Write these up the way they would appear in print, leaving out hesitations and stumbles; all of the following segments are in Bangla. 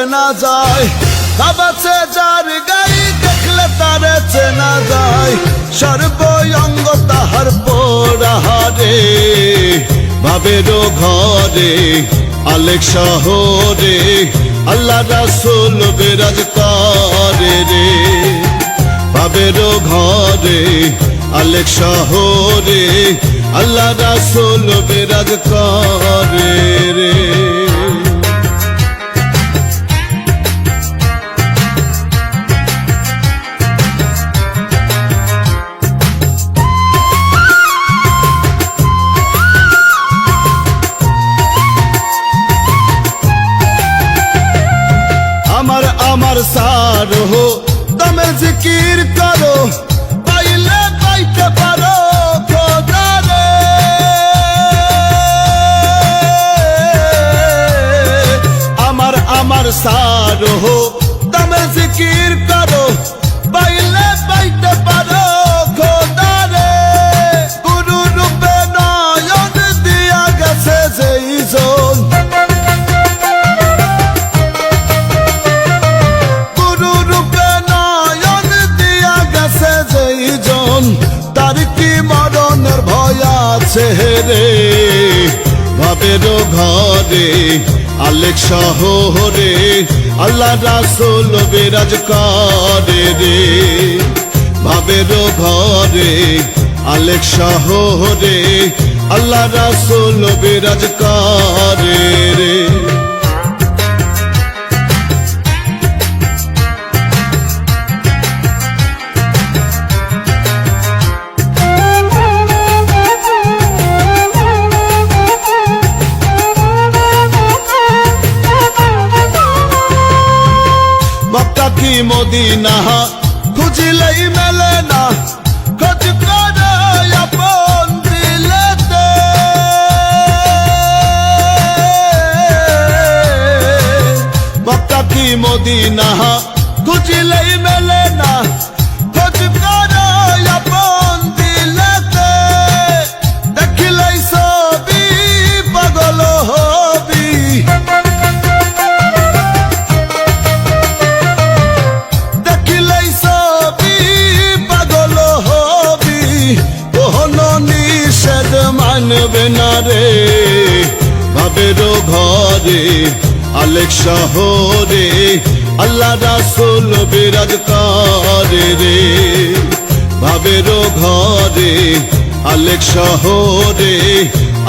চেনা যায়, বাবাছে যার গাড়ি দেখলে তারে চেনা যায়। সর্বঙ্গ তাহার পোড়াহারে, ভাবেরও ঘরে আলেক শহরে আল্লাহ রাসূল বিরাজ করে রে। ভাবেরও ঘরে আলেক শহরে আল্লাহ রাসূল বিরাজ করে রে। আমার সার হো তুমি জিকির করো, পাইলে পাইতে পারো খোদারে। আমার সার হো তুমি জিকির করো, পাইলে পাইতে পারো খোদারে। গুরু রূপে নয়ন দিয়া গেছে যেই জন, তার কি মরণের ভয় আছে রে। ভাবেরও ঘরে আলেক শহরে আল্লাহ রাসূল বিরাজ করে রে। ভাবেরও ঘরে আলেক শহরে আল্লাহ রাসূল বিরাজ করে রে। মক্কা কি মদিনা খুঁজিলেই মেলে না, খোঁজ করে আপন দিলেতে। মক্কা কি মদিনা খুঁজিলেই মেলে না, খোঁজ করে আপন দিলেতে। দেখিলেই ছবি পাগল হবি, মানবে না রে। ভাবেরও ঘরে আলেক শহরে আল্লাহ রাসূল বিরাজ করে রে। ভাবেরও ঘরে আলেক শহরে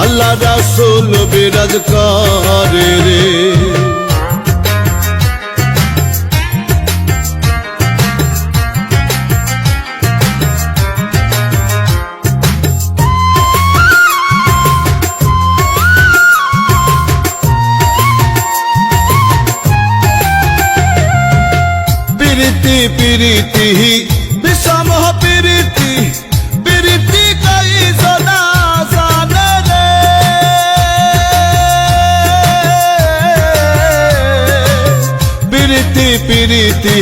আল্লাহ রাসূল বিরাজ করে রে। পিরিতি বিষম পিরিতি, পিরিতি কই জনা জানে রে। পিরিতি পিরিতি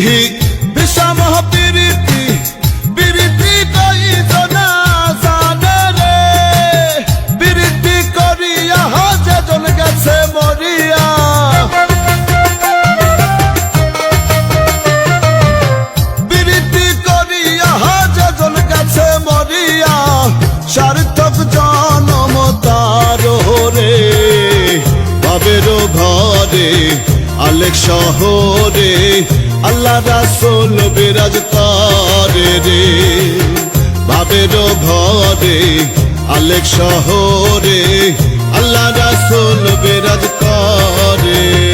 বিষম পিরিতি, পিরিতি কই জনা জানে রে। পিরিতি করিয়া যেজন গেছে মরিয়া, সার্থক জনম তার রে। ভাবেরও ঘরে আলেক শহরে আল্লাহ রাসূল বিরাজ করে রে। ভাবেরও ঘরে আলেক শহরে আল্লাহ রাসূল বিরাজ করে।